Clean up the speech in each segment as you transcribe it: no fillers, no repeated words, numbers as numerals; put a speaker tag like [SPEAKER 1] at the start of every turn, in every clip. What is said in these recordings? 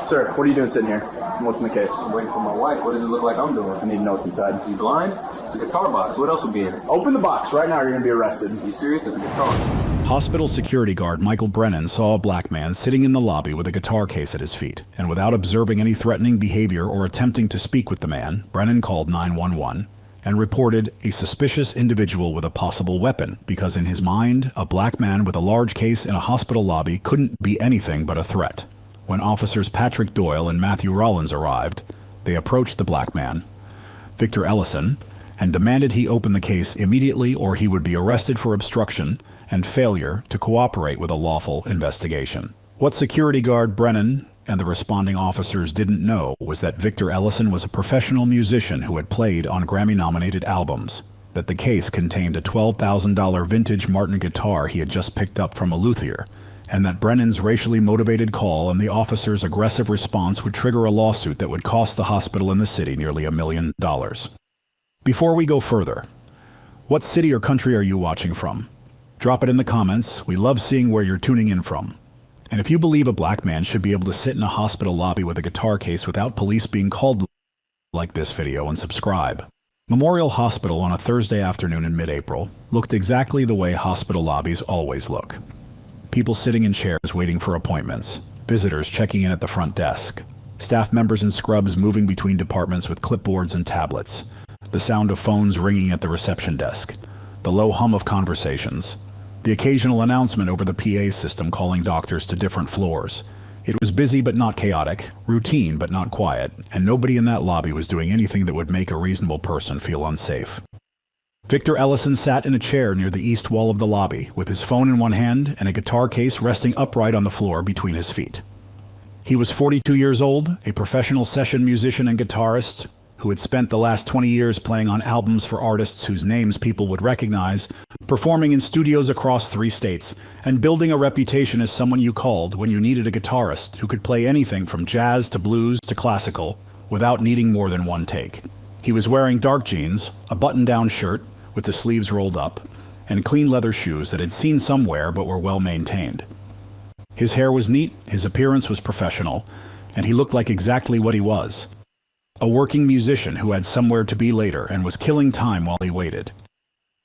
[SPEAKER 1] Sir, what are you doing sitting here? What's in the case?
[SPEAKER 2] I'm waiting for my wife. What does it look like I'm doing?
[SPEAKER 1] I need to know what's inside.
[SPEAKER 2] You blind? It's a guitar box. What else would be in it?
[SPEAKER 1] Open the box. Right now, you're going to be arrested.
[SPEAKER 2] You serious? It's a guitar.
[SPEAKER 3] Hospital security guard Michael Brennan saw a black man sitting in the lobby with a guitar case at his feet, and without observing any threatening behavior or attempting to speak with the man, Brennan called 911 and reported a suspicious individual with a possible weapon, because in his mind, a black man with a large case in a hospital lobby couldn't be anything but a threat. When officers Patrick Doyle and Matthew Rollins arrived, they approached the black man, Victor Ellison, and demanded he open the case immediately or he would be arrested for obstruction and failure to cooperate with a lawful investigation. What security guard Brennan and the responding officers didn't know was that Victor Ellison was a professional musician who had played on Grammy-nominated albums, that the case contained a $12,000 vintage Martin guitar he had just picked up from a luthier, and that Brennan's racially motivated call and the officers' aggressive response would trigger a lawsuit that would cost the hospital and the city nearly $1 million. Before we go further, what city or country are you watching from? Drop it in the comments. We love seeing where you're tuning in from. And if you believe a black man should be able to sit in a hospital lobby with a guitar case without police being called, like this video and subscribe. Memorial Hospital on a Thursday afternoon in mid-April looked exactly the way hospital lobbies always look. People sitting in chairs waiting for appointments, visitors checking in at the front desk, staff members in scrubs moving between departments with clipboards and tablets, the sound of phones ringing at the reception desk, the low hum of conversations, the occasional announcement over the PA system calling doctors to different floors. It was busy but not chaotic, routine but not quiet, and nobody in that lobby was doing anything that would make a reasonable person feel unsafe. Victor Ellison sat in a chair near the east wall of the lobby, with his phone in one hand and a guitar case resting upright on the floor between his feet. He was 42 years old, a professional session musician and guitarist, who had spent the last 20 years playing on albums for artists whose names people would recognize, performing in studios across 3 states, and building a reputation as someone you called when you needed a guitarist who could play anything from jazz to blues to classical without needing more than one take. He was wearing dark jeans, a button-down shirt with the sleeves rolled up, and clean leather shoes that had seen some wear but were well maintained. His hair was neat, his appearance was professional, and he looked like exactly what he was. A working musician who had somewhere to be later and was killing time while he waited.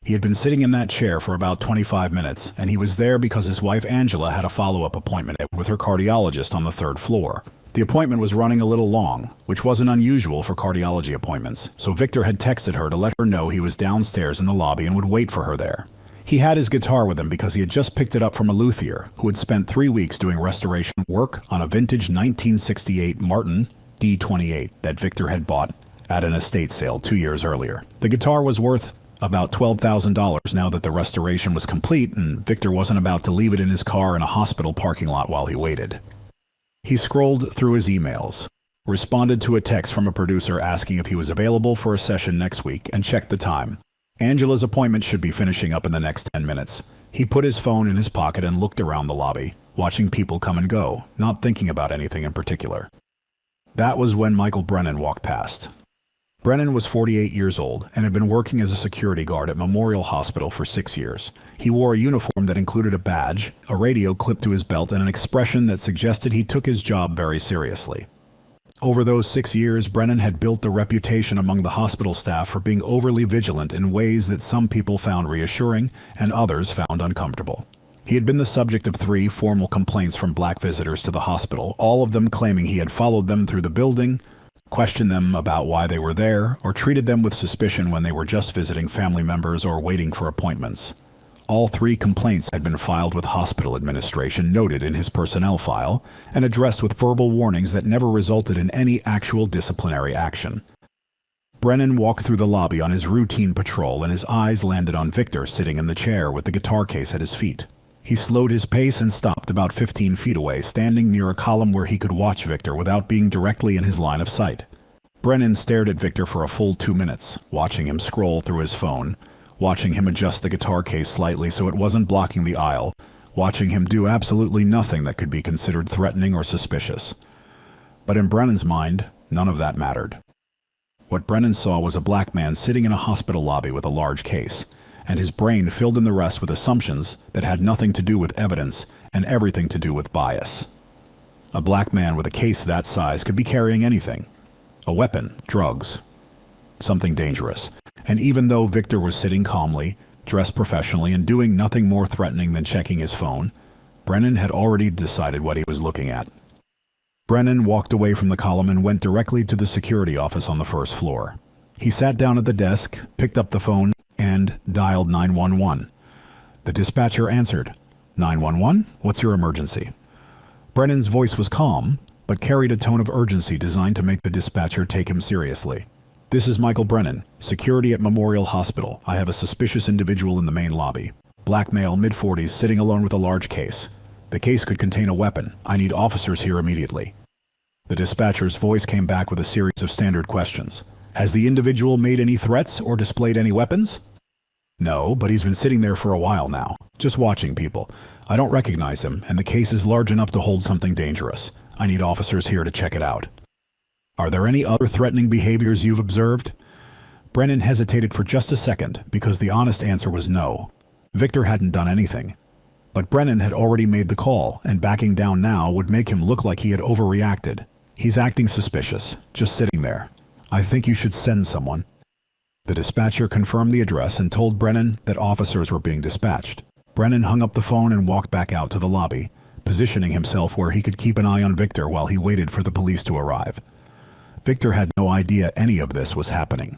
[SPEAKER 3] He had been sitting in that chair for about 25 minutes, and he was there because his wife Angela had a follow-up appointment with her cardiologist on the 3rd floor. The appointment was running a little long, which wasn't unusual for cardiology appointments, so Victor had texted her to let her know he was downstairs in the lobby and would wait for her there. He had his guitar with him because he had just picked it up from a luthier who had spent 3 weeks doing restoration work on a vintage 1968 Martin D28 that Victor had bought at an estate sale 2 years earlier. The guitar was worth about $12,000 now that the restoration was complete, and Victor wasn't about to leave it in his car in a hospital parking lot while he waited. He scrolled through his emails, responded to a text from a producer asking if he was available for a session next week, and checked the time. Angela's appointment should be finishing up in the next 10 minutes. He put his phone in his pocket and looked around the lobby, watching people come and go, not thinking about anything in particular. That was when Michael Brennan walked past. Brennan was 48 years old and had been working as a security guard at Memorial Hospital for 6 years. He wore a uniform that included a badge, a radio clipped to his belt, and an expression that suggested he took his job very seriously. Over those 6 years, Brennan had built a reputation among the hospital staff for being overly vigilant in ways that some people found reassuring and others found uncomfortable. He had been the subject of 3 formal complaints from black visitors to the hospital, all of them claiming he had followed them through the building, questioned them about why they were there, or treated them with suspicion when they were just visiting family members or waiting for appointments. All 3 complaints had been filed with hospital administration, noted in his personnel file, and addressed with verbal warnings that never resulted in any actual disciplinary action. Brennan walked through the lobby on his routine patrol, and his eyes landed on Victor sitting in the chair with the guitar case at his feet. He slowed his pace and stopped about 15 feet away, standing near a column where he could watch Victor without being directly in his line of sight. Brennan stared at Victor for a full 2 minutes, watching him scroll through his phone, watching him adjust the guitar case slightly so it wasn't blocking the aisle, watching him do absolutely nothing that could be considered threatening or suspicious. But in Brennan's mind, none of that mattered. What Brennan saw was a black man sitting in a hospital lobby with a large case, and his brain filled in the rest with assumptions that had nothing to do with evidence and everything to do with bias. A black man with a case that size could be carrying anything. A weapon, drugs, something dangerous. And even though Victor was sitting calmly, dressed professionally, and doing nothing more threatening than checking his phone, Brennan had already decided what he was looking at. Brennan walked away from the column and went directly to the security office on the first floor. He sat down at the desk, picked up the phone, and dialed 911. The dispatcher answered. 911? What's your emergency? Brennan's voice was calm, but carried a tone of urgency designed to make the dispatcher take him seriously. This is Michael Brennan, security at Memorial Hospital. I have a suspicious individual in the main lobby. Black male, mid-40s, sitting alone with a large case. The case could contain a weapon. I need officers here immediately. The dispatcher's voice came back with a series of standard questions. Has the individual made any threats or displayed any weapons? No, but he's been sitting there for a while now, just watching people. I don't recognize him, and the case is large enough to hold something dangerous. I need officers here to check it out. Are there any other threatening behaviors you've observed? Brennan hesitated for just a second because the honest answer was no. Victor hadn't done anything. But Brennan had already made the call, and backing down now would make him look like he had overreacted. He's acting suspicious, just sitting there. I think you should send someone. The dispatcher confirmed the address and told Brennan that officers were being dispatched. Brennan hung up the phone and walked back out to the lobby, positioning himself where he could keep an eye on Victor while he waited for the police to arrive. Victor had no idea any of this was happening.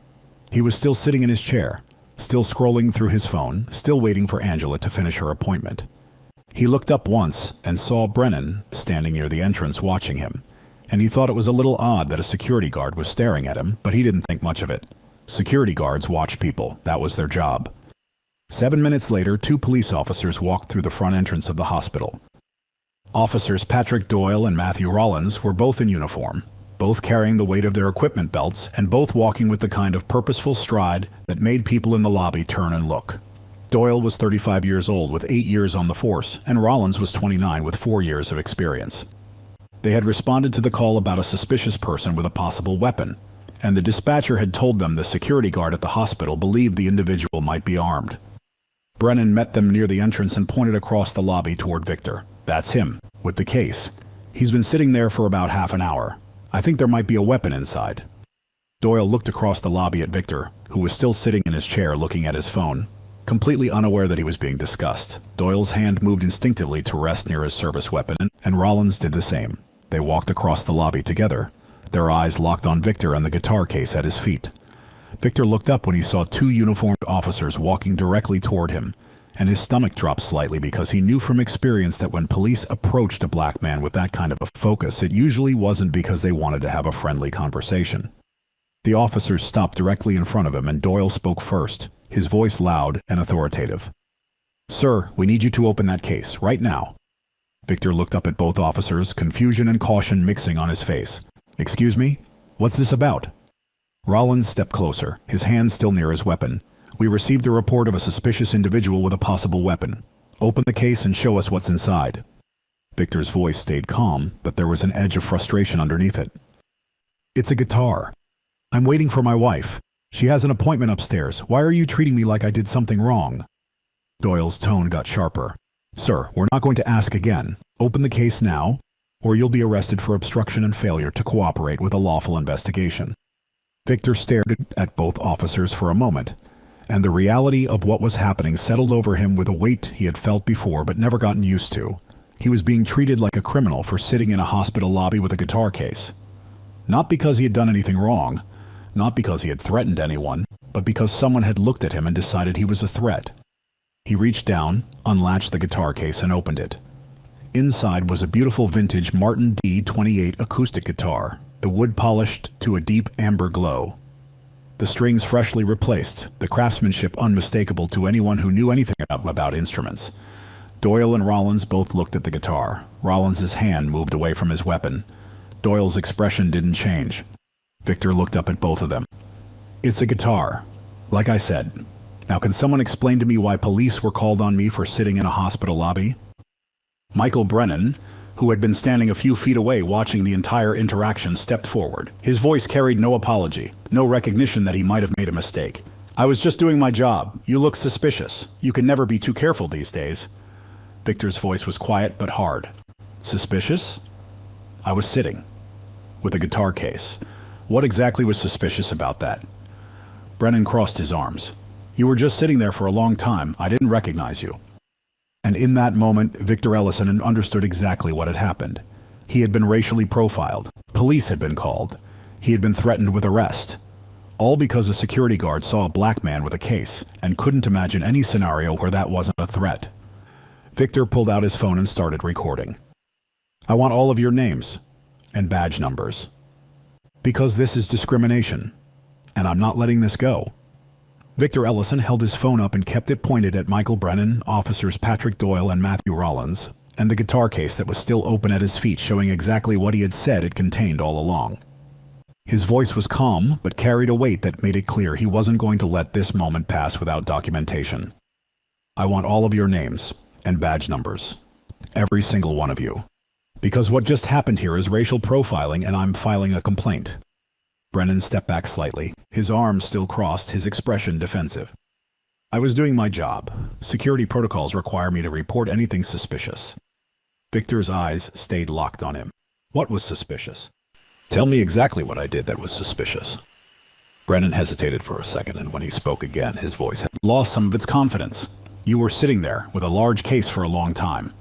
[SPEAKER 3] He was still sitting in his chair, still scrolling through his phone, still waiting for Angela to finish her appointment. He looked up once and saw Brennan standing near the entrance watching him, and he thought it was a little odd that a security guard was staring at him, but he didn't think much of it. Security guards watched people. That was their job. 7 minutes later, 2 police officers walked through the front entrance of the hospital. Officers Patrick Doyle and Matthew Rollins were both in uniform, both carrying the weight of their equipment belts and both walking with the kind of purposeful stride that made people in the lobby turn and look. Doyle was 35 years old with 8 years on the force, and Rollins was 29 with 4 years of experience. They had responded to the call about a suspicious person with a possible weapon, and the dispatcher had told them the security guard at the hospital believed the individual might be armed. Brennan met them near the entrance and pointed across the lobby toward Victor. That's him, with the case. He's been sitting there for about half an hour. I think there might be a weapon inside. Doyle looked across the lobby at Victor, who was still sitting in his chair looking at his phone, completely unaware that he was being discussed. Doyle's hand moved instinctively to rest near his service weapon, and Rollins did the same. They walked across the lobby together, their eyes locked on Victor and the guitar case at his feet. Victor looked up when he saw 2 uniformed officers walking directly toward him, and his stomach dropped slightly because he knew from experience that when police approached a black man with that kind of a focus, it usually wasn't because they wanted to have a friendly conversation. The officers stopped directly in front of him, and Doyle spoke first, his voice loud and authoritative. Sir, we need you to open that case, right now. Victor looked up at both officers, confusion and caution mixing on his face. Excuse me? What's this about? Rollins stepped closer, his hand still near his weapon. We received a report of a suspicious individual with a possible weapon. Open the case and show us what's inside. Victor's voice stayed calm, but there was an edge of frustration underneath it. It's a guitar. I'm waiting for my wife. She has an appointment upstairs. Why are you treating me like I did something wrong? Doyle's tone got sharper. Sir, we're not going to ask again. Open the case now, or you'll be arrested for obstruction and failure to cooperate with a lawful investigation. Victor stared at both officers for a moment, and the reality of what was happening settled over him with a weight he had felt before but never gotten used to. He was being treated like a criminal for sitting in a hospital lobby with a guitar case. Not because he had done anything wrong, not because he had threatened anyone, but because someone had looked at him and decided he was a threat. He reached down, unlatched the guitar case, and opened it. Inside was a beautiful vintage Martin D28 acoustic guitar, the wood polished to a deep amber glow. The strings freshly replaced, the craftsmanship unmistakable to anyone who knew anything about instruments. Doyle and Rollins both looked at the guitar. Rollins' hand moved away from his weapon. Doyle's expression didn't change. Victor looked up at both of them. It's a guitar, like I said. Now can someone explain to me why police were called on me for sitting in a hospital lobby? Michael Brennan, who had been standing a few feet away watching the entire interaction, stepped forward. His voice carried no apology, no recognition that he might have made a mistake. I was just doing my job. You look suspicious. You can never be too careful these days. Victor's voice was quiet but hard. Suspicious? I was sitting. With a guitar case. What exactly was suspicious about that? Brennan crossed his arms. You were just sitting there for a long time. I didn't recognize you. And in that moment, Victor Ellison understood exactly what had happened. He had been racially profiled. Police had been called. He had been threatened with arrest. All because a security guard saw a black man with a case and couldn't imagine any scenario where that wasn't a threat. Victor pulled out his phone and started recording. I want all of your names and badge numbers. Because this is discrimination, and I'm not letting this go. Victor Ellison held his phone up and kept it pointed at Michael Brennan, officers Patrick Doyle and Matthew Rollins, and the guitar case that was still open at his feet, showing exactly what he had said it contained all along. His voice was calm, but carried a weight that made it clear he wasn't going to let this moment pass without documentation. I want all of your names and badge numbers. Every single one of you. Because what just happened here is racial profiling and I'm filing a complaint. Brennan stepped back slightly, his arms still crossed, his expression defensive. I was doing my job. Security protocols require me to report anything suspicious. Victor's eyes stayed locked on him. What was suspicious? Tell me exactly what I did that was suspicious. Brennan hesitated for a second, and when he spoke again, his voice had lost some of its confidence. You were sitting there with a large case for a long time.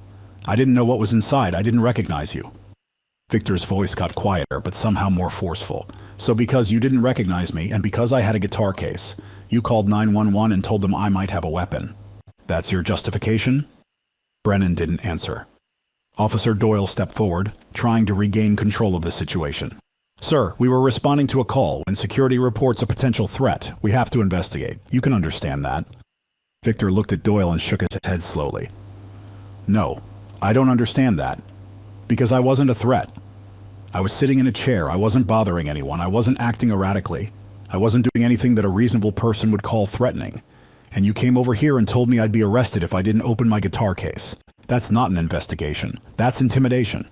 [SPEAKER 3] I didn't know what was inside. I didn't recognize you. Victor's voice got quieter, but somehow more forceful. So because you didn't recognize me, and because I had a guitar case, you called 911 and told them I might have a weapon. That's your justification? Brennan didn't answer. Officer Doyle stepped forward, trying to regain control of the situation. Sir, we were responding to a call. When security reports a potential threat, we have to investigate. You can understand that. Victor looked at Doyle and shook his head slowly. No, I don't understand that. Because I wasn't a threat. I was sitting in a chair. I wasn't bothering anyone. I wasn't acting erratically. I wasn't doing anything that a reasonable person would call threatening. And you came over here and told me I'd be arrested if I didn't open my guitar case. That's not an investigation. That's intimidation.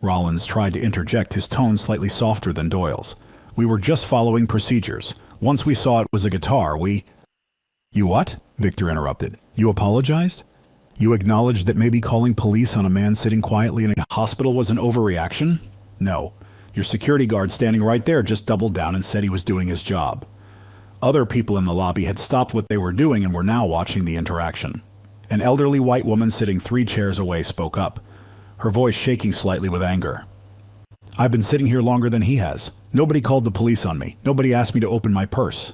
[SPEAKER 3] Rollins tried to interject, his tone slightly softer than Doyle's. We were just following procedures. Once we saw it was a guitar, we... You what? Victor interrupted. You apologized? You acknowledged that maybe calling police on a man sitting quietly in a hospital was an overreaction? No. Your security guard standing right there just doubled down and said he was doing his job. Other people in the lobby had stopped what they were doing and were now watching the interaction. An elderly white woman sitting 3 chairs away spoke up, her voice shaking slightly with anger. I've been sitting here longer than he has. Nobody called the police on me. Nobody asked me to open my purse.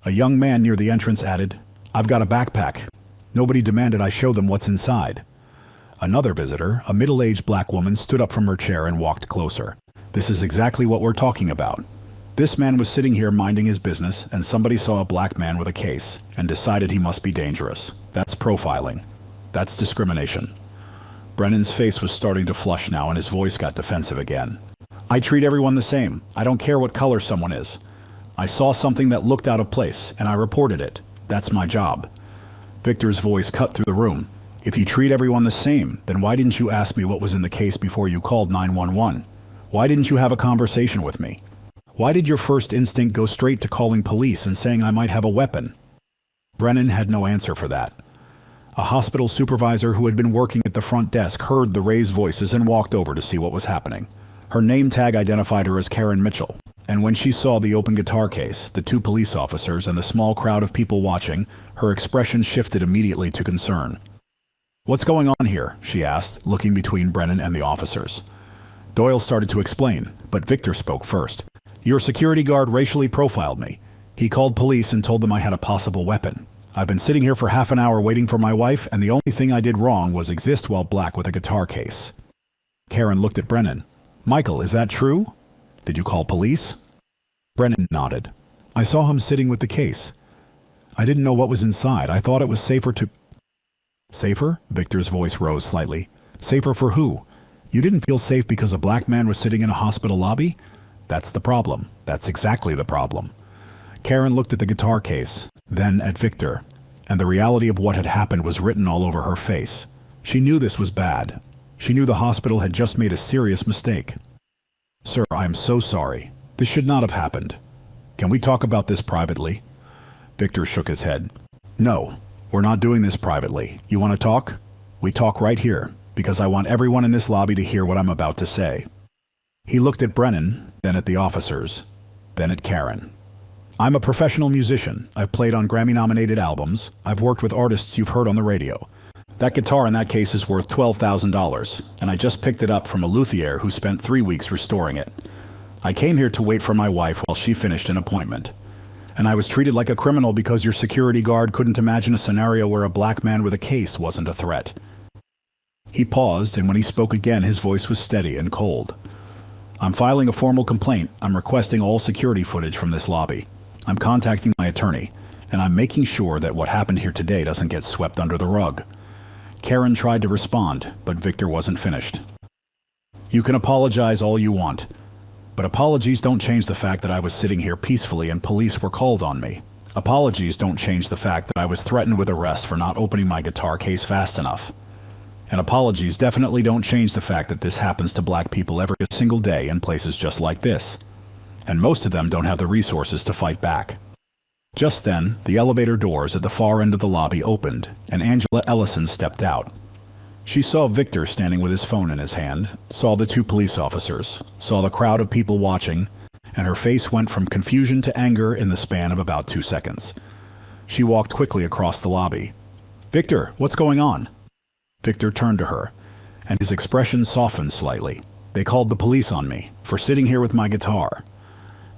[SPEAKER 3] A young man near the entrance added, I've got a backpack. Nobody demanded I show them what's inside. Another visitor, a middle-aged black woman, stood up from her chair and walked closer. This is exactly what we're talking about. This man was sitting here minding his business, and somebody saw a black man with a case and decided he must be dangerous. That's profiling. That's discrimination. Brennan's face was starting to flush now, and his voice got defensive again. I treat everyone the same. I don't care what color someone is. I saw something that looked out of place, and I reported it. That's my job. Victor's voice cut through the room. If you treat everyone the same, then why didn't you ask me what was in the case before you called 911? Why didn't you have a conversation with me? Why did your first instinct go straight to calling police and saying I might have a weapon? Brennan had no answer for that. A hospital supervisor who had been working at the front desk heard the raised voices and walked over to see what was happening. Her name tag identified her as Karen Mitchell, and when she saw the open guitar case, the 2 police officers, and the small crowd of people watching, her expression shifted immediately to concern. What's going on here? She asked, looking between Brennan and the officers. Doyle started to explain, but Victor spoke first. Your security guard racially profiled me. He called police and told them I had a possible weapon. I've been sitting here for half an hour waiting for my wife, and the only thing I did wrong was exist while black with a guitar case. Karen looked at Brennan. Michael, is that true? Did you call police? Brennan nodded. I saw him sitting with the case. I didn't know what was inside. I thought it was safer to... Safer? Victor's voice rose slightly. Safer for who? You didn't feel safe because a black man was sitting in a hospital lobby? That's the problem. That's exactly the problem. Karen looked at the guitar case, then at Victor, and the reality of what had happened was written all over her face. She knew this was bad. She knew the hospital had just made a serious mistake. Sir, I am so sorry. This should not have happened. Can we talk about this privately? Victor shook his head. No, we're not doing this privately. You want to talk? We talk right here, because I want everyone in this lobby to hear what I'm about to say. He looked at Brennan, then at the officers, then at Karen. I'm a professional musician. I've played on Grammy-nominated albums. I've worked with artists you've heard on the radio. That guitar in that case is worth $12,000, and I just picked it up from a luthier who spent 3 weeks restoring it. I came here to wait for my wife while she finished an appointment. And I was treated like a criminal because your security guard couldn't imagine a scenario where a black man with a case wasn't a threat. He paused, and when he spoke again, his voice was steady and cold. I'm filing a formal complaint. I'm requesting all security footage from this lobby. I'm contacting my attorney, and I'm making sure that what happened here today doesn't get swept under the rug. Karen tried to respond, but Victor wasn't finished. You can apologize all you want, but apologies don't change the fact that I was sitting here peacefully and police were called on me. Apologies don't change the fact that I was threatened with arrest for not opening my guitar case fast enough. And apologies definitely don't change the fact that this happens to black people every single day in places just like this. And most of them don't have the resources to fight back. Just then, the elevator doors at the far end of the lobby opened, and Angela Ellison stepped out. She saw Victor standing with his phone in his hand, saw the 2 police officers, saw the crowd of people watching, and her face went from confusion to anger in the span of about 2 seconds. She walked quickly across the lobby. Victor, what's going on? Victor turned to her, and his expression softened slightly. They called the police on me for sitting here with my guitar.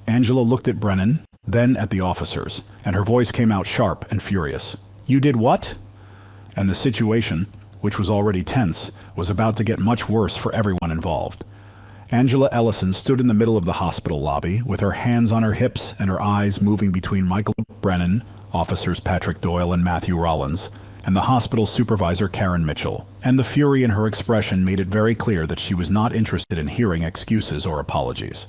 [SPEAKER 3] Angela looked at Brennan, then at the officers, and her voice came out sharp and furious. You did what? And the situation, which was already tense, was about to get much worse for everyone involved. Angela Ellison stood in the middle of the hospital lobby, with her hands on her hips and her eyes moving between Michael Brennan, officers Patrick Doyle and Matthew Rollins, and the hospital supervisor Karen Mitchell, and the fury in her expression made it very clear that she was not interested in hearing excuses or apologies.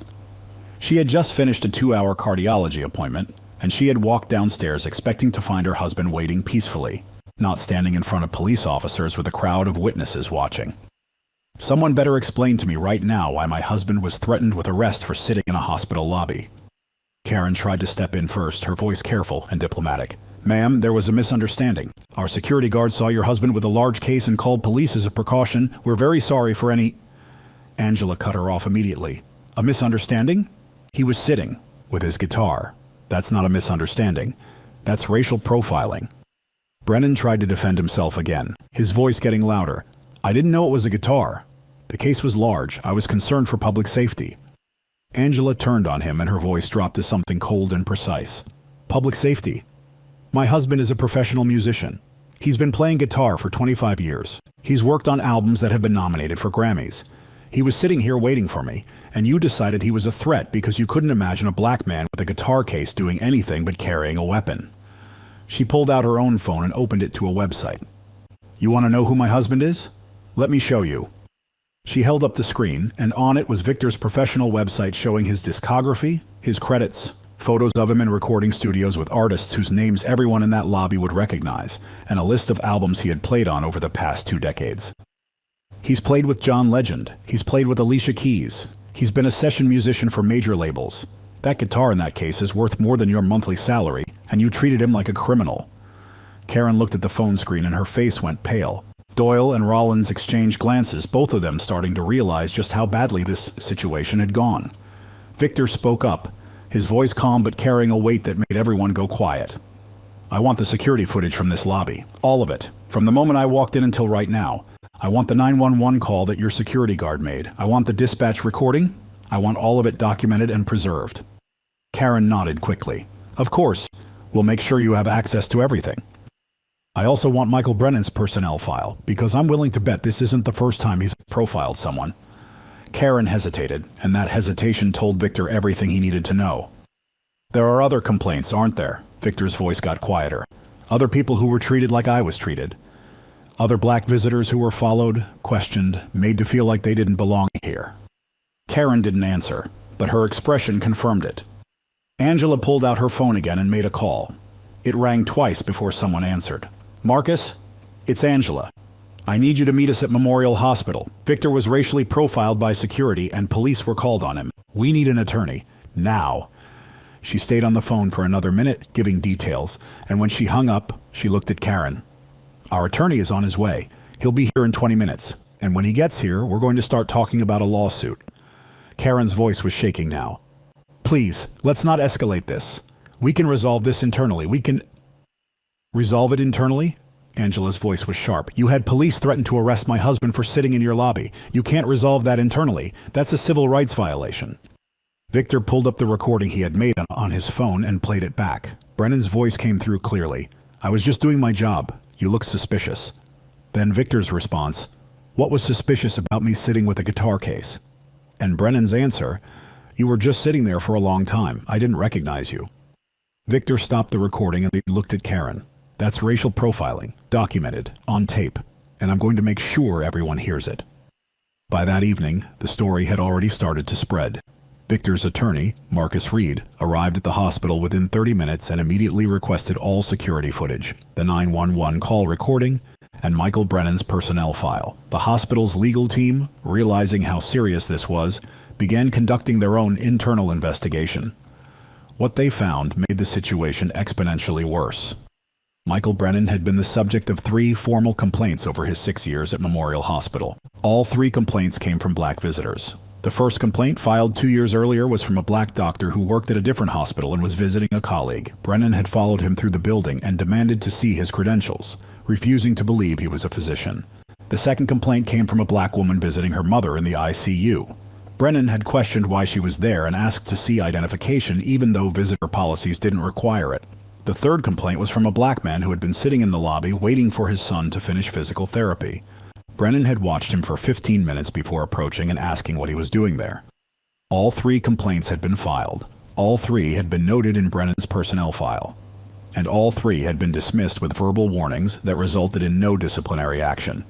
[SPEAKER 3] She had just finished a 2-hour cardiology appointment, and she had walked downstairs expecting to find her husband waiting peacefully, not standing in front of police officers with a crowd of witnesses watching. Someone better explain to me right now why my husband was threatened with arrest for sitting in a hospital lobby. Karen tried to step in first, her voice careful and diplomatic. Ma'am, there was a misunderstanding. Our security guard saw your husband with a large case and called police as a precaution. We're very sorry for any... Angela cut her off immediately. A misunderstanding? He was sitting with his guitar. That's not a misunderstanding. That's racial profiling. Brennan tried to defend himself again, his voice getting louder. I didn't know it was a guitar. The case was large. I was concerned for public safety. Angela turned on him and her voice dropped to something cold and precise. Public safety. My husband is a professional musician. He's been playing guitar for 25 years. He's worked on albums that have been nominated for Grammys. He was sitting here waiting for me, and you decided he was a threat because you couldn't imagine a black man with a guitar case doing anything but carrying a weapon. She pulled out her own phone and opened it to a website. You want to know who my husband is? Let me show you. She held up the screen, and on it was Victor's professional website showing his discography, his credits, photos of him in recording studios with artists whose names everyone in that lobby would recognize, and a list of albums he had played on over the past 2 decades. He's played with John Legend. He's played with Alicia Keys. He's been a session musician for major labels. That guitar in that case is worth more than your monthly salary, and you treated him like a criminal. Karen looked at the phone screen and her face went pale. Doyle and Rollins exchanged glances, both of them starting to realize just how badly this situation had gone. Victor spoke up, his voice calm but carrying a weight that made everyone go quiet. I want the security footage from this lobby. All of it. From the moment I walked in until right now. I want the 911 call that your security guard made. I want the dispatch recording. I want all of it documented and preserved. Karen nodded quickly. Of course. We'll make sure you have access to everything. I also want Michael Brennan's personnel file, because I'm willing to bet this isn't the first time he's profiled someone. Karen hesitated, and that hesitation told Victor everything he needed to know. There are other complaints, aren't there? Victor's voice got quieter. Other people who were treated like I was treated. Other black visitors who were followed, questioned, made to feel like they didn't belong here. Karen didn't answer, but her expression confirmed it. Angela pulled out her phone again and made a call. It rang twice before someone answered. Marcus, it's Angela. I need you to meet us at Memorial Hospital. Victor was racially profiled by security and police were called on him. We need an attorney. Now. She stayed on the phone for another minute, giving details, and when she hung up, she looked at Karen. Our attorney is on his way. He'll be here in 20 minutes, and when he gets here, we're going to start talking about a lawsuit. Karen's voice was shaking now. Please, let's not escalate this. We can resolve this internally. We can... Resolve it internally? Angela's voice was sharp. You had police threaten to arrest my husband for sitting in your lobby. You can't resolve that internally. That's a civil rights violation. Victor pulled up the recording he had made on his phone and played it back. Brennan's voice came through clearly. I was just doing my job. You look suspicious. Then Victor's response. What was suspicious about me sitting with a guitar case? And Brennan's answer. You were just sitting there for a long time. I didn't recognize you. Victor stopped the recording and he looked at Karen. That's racial profiling, documented, on tape, and I'm going to make sure everyone hears it. By that evening, the story had already started to spread. Victor's attorney, Marcus Reed, arrived at the hospital within 30 minutes and immediately requested all security footage, the 911 call recording, and Michael Brennan's personnel file. The hospital's legal team, realizing how serious this was, began conducting their own internal investigation. What they found made the situation exponentially worse. Michael Brennan had been the subject of 3 formal complaints over his 6 years at Memorial Hospital. All 3 complaints came from black visitors. The first complaint, filed 2 years earlier, was from a black doctor who worked at a different hospital and was visiting a colleague. Brennan had followed him through the building and demanded to see his credentials, refusing to believe he was a physician. The second complaint came from a black woman visiting her mother in the ICU. Brennan had questioned why she was there and asked to see identification even though visitor policies didn't require it. The third complaint was from a black man who had been sitting in the lobby waiting for his son to finish physical therapy. Brennan had watched him for 15 minutes before approaching and asking what he was doing there. All 3 complaints had been filed. All 3 had been noted in Brennan's personnel file. And all 3 had been dismissed with verbal warnings that resulted in no disciplinary action.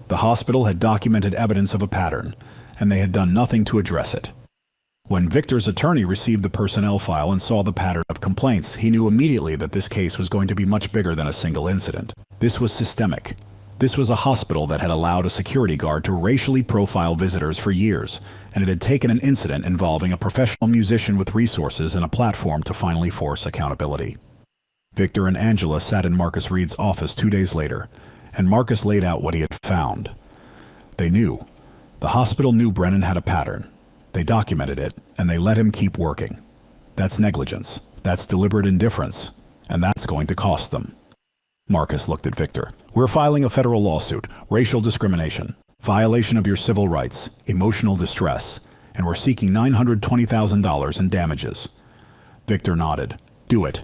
[SPEAKER 3] The hospital had documented evidence of a pattern, and they had done nothing to address it. When Victor's attorney received the personnel file and saw the pattern of complaints, he knew immediately that this case was going to be much bigger than a single incident. This was systemic. This was a hospital that had allowed a security guard to racially profile visitors for years, and it had taken an incident involving a professional musician with resources and a platform to finally force accountability. Victor and Angela sat in Marcus Reed's office 2 days later, and Marcus laid out what he had found. They knew. The hospital knew Brennan had a pattern. They documented it, and they let him keep working. That's negligence. That's deliberate indifference. And that's going to cost them. Marcus looked at Victor. We're filing a federal lawsuit. Racial discrimination. Violation of your civil rights. Emotional distress. And we're seeking $920,000 in damages. Victor nodded. Do it.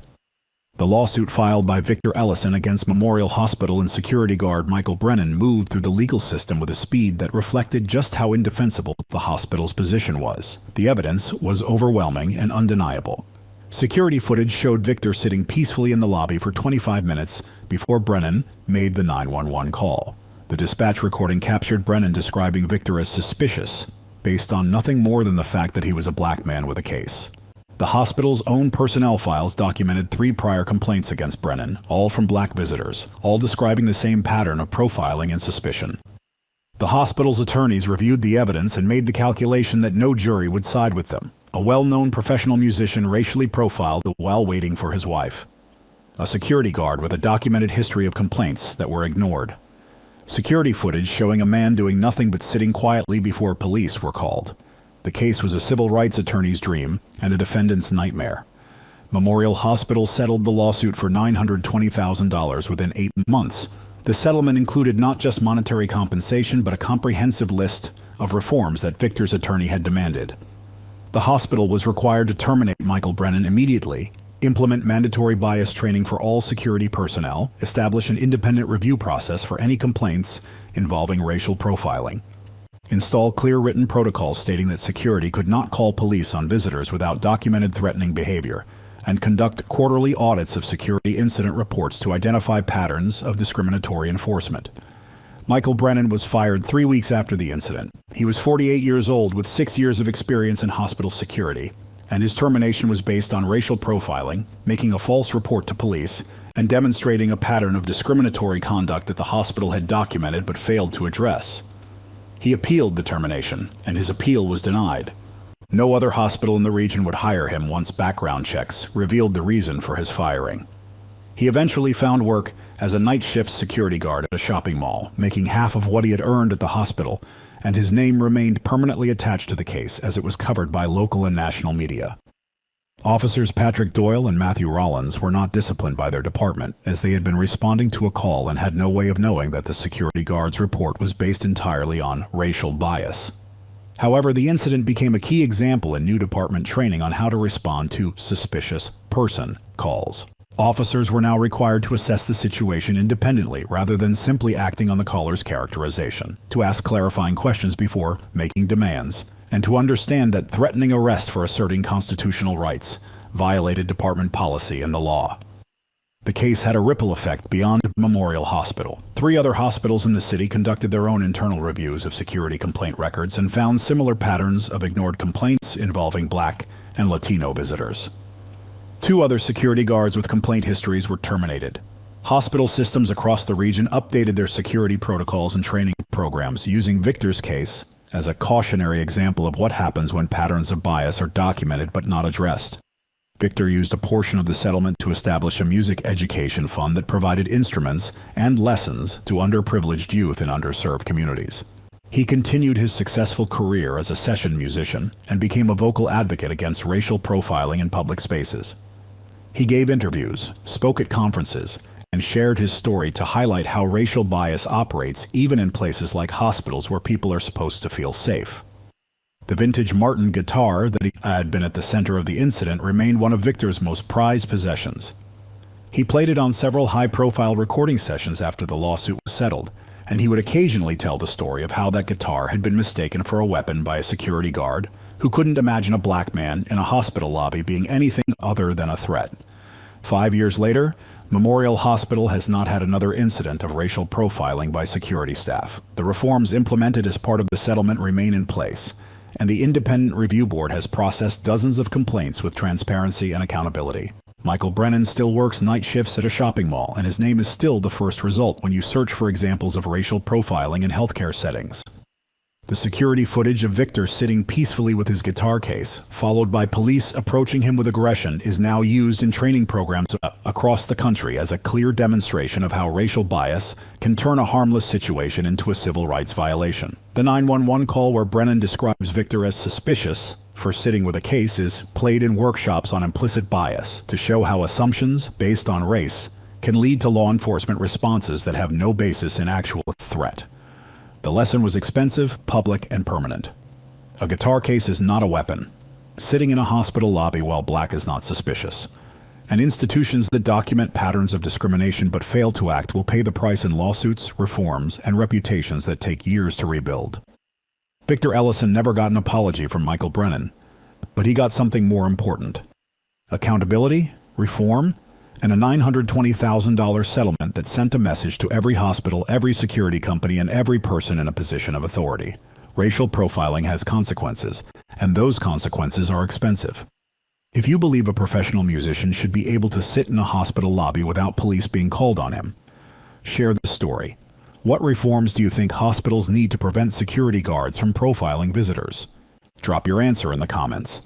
[SPEAKER 3] The lawsuit filed by Victor Ellison against Memorial Hospital and security guard Michael Brennan moved through the legal system with a speed that reflected just how indefensible the hospital's position was. The evidence was overwhelming and undeniable. Security footage showed Victor sitting peacefully in the lobby for 25 minutes before Brennan made the 911 call. The dispatch recording captured Brennan describing Victor as suspicious, based on nothing more than the fact that he was a black man with a case. The hospital's own personnel files documented 3 prior complaints against Brennan, all from black visitors, all describing the same pattern of profiling and suspicion. The hospital's attorneys reviewed the evidence and made the calculation that no jury would side with them. A well-known professional musician racially profiled while waiting for his wife. A security guard with a documented history of complaints that were ignored. Security footage showing a man doing nothing but sitting quietly before police were called. The case was a civil rights attorney's dream and a defendant's nightmare. Memorial Hospital settled the lawsuit for $920,000 within 8 months. The settlement included not just monetary compensation, but a comprehensive list of reforms that Victor's attorney had demanded. The hospital was required to terminate Michael Brennan immediately, implement mandatory bias training for all security personnel, establish an independent review process for any complaints involving racial profiling, install clear written protocols stating that security could not call police on visitors without documented threatening behavior, and conduct quarterly audits of security incident reports to identify patterns of discriminatory enforcement. Michael Brennan was fired 3 weeks after the incident. He was 48 years old with 6 years of experience in hospital security, and his termination was based on racial profiling, making a false report to police, and demonstrating a pattern of discriminatory conduct that the hospital had documented but failed to address. He appealed the termination, and his appeal was denied. No other hospital in the region would hire him once background checks revealed the reason for his firing. He eventually found work as a night shift security guard at a shopping mall, making half of what he had earned at the hospital, and his name remained permanently attached to the case as it was covered by local and national media. Officers Patrick Doyle and Matthew Rollins were not disciplined by their department, as they had been responding to a call and had no way of knowing that the security guard's report was based entirely on racial bias. However, the incident became a key example in new department training on how to respond to suspicious person calls. Officers were now required to assess the situation independently rather than simply acting on the caller's characterization, to ask clarifying questions before making demands, and to understand that threatening arrest for asserting constitutional rights violated department policy and the law. The case had a ripple effect beyond Memorial Hospital. 3 other hospitals in the city conducted their own internal reviews of security complaint records and found similar patterns of ignored complaints involving Black and Latino visitors. 2 other security guards with complaint histories were terminated. Hospital systems across the region updated their security protocols and training programs, using Victor's case as a cautionary example of what happens when patterns of bias are documented but not addressed. Victor used a portion of the settlement to establish a music education fund that provided instruments and lessons to underprivileged youth in underserved communities. He continued his successful career as a session musician and became a vocal advocate against racial profiling in public spaces. He gave interviews, spoke at conferences, and shared his story to highlight how racial bias operates even in places like hospitals where people are supposed to feel safe. The vintage Martin guitar that had been at the center of the incident remained one of Victor's most prized possessions. He played it on several high-profile recording sessions after the lawsuit was settled, and he would occasionally tell the story of how that guitar had been mistaken for a weapon by a security guard who couldn't imagine a black man in a hospital lobby being anything other than a threat. 5 years later, Memorial Hospital has not had another incident of racial profiling by security staff. The reforms implemented as part of the settlement remain in place, and the Independent Review Board has processed dozens of complaints with transparency and accountability. Michael Brennan still works night shifts at a shopping mall, and his name is still the first result when you search for examples of racial profiling in healthcare settings. The security footage of Victor sitting peacefully with his guitar case, followed by police approaching him with aggression, is now used in training programs across the country as a clear demonstration of how racial bias can turn a harmless situation into a civil rights violation. The 911 call where Brennan describes Victor as suspicious for sitting with a case is played in workshops on implicit bias to show how assumptions based on race can lead to law enforcement responses that have no basis in actual threat. The lesson was expensive, public, and permanent. A guitar case is not a weapon. Sitting in a hospital lobby while black is not suspicious. And institutions that document patterns of discrimination but fail to act will pay the price in lawsuits, reforms, and reputations that take years to rebuild. Victor Ellison never got an apology from Michael Brennan, but he got something more important. Accountability, reform, and a $920,000 settlement that sent a message to every hospital, every security company, and every person in a position of authority. Racial profiling has consequences, and those consequences are expensive. If you believe a professional musician should be able to sit in a hospital lobby without police being called on him, share the story. What reforms do you think hospitals need to prevent security guards from profiling visitors? Drop your answer in the comments.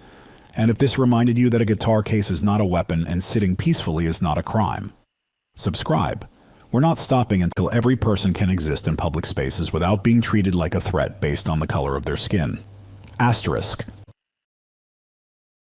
[SPEAKER 3] And if this reminded you that a guitar case is not a weapon and sitting peacefully is not a crime, subscribe. We're not stopping until every person can exist in public spaces without being treated like a threat based on the color of their skin. Asterisk.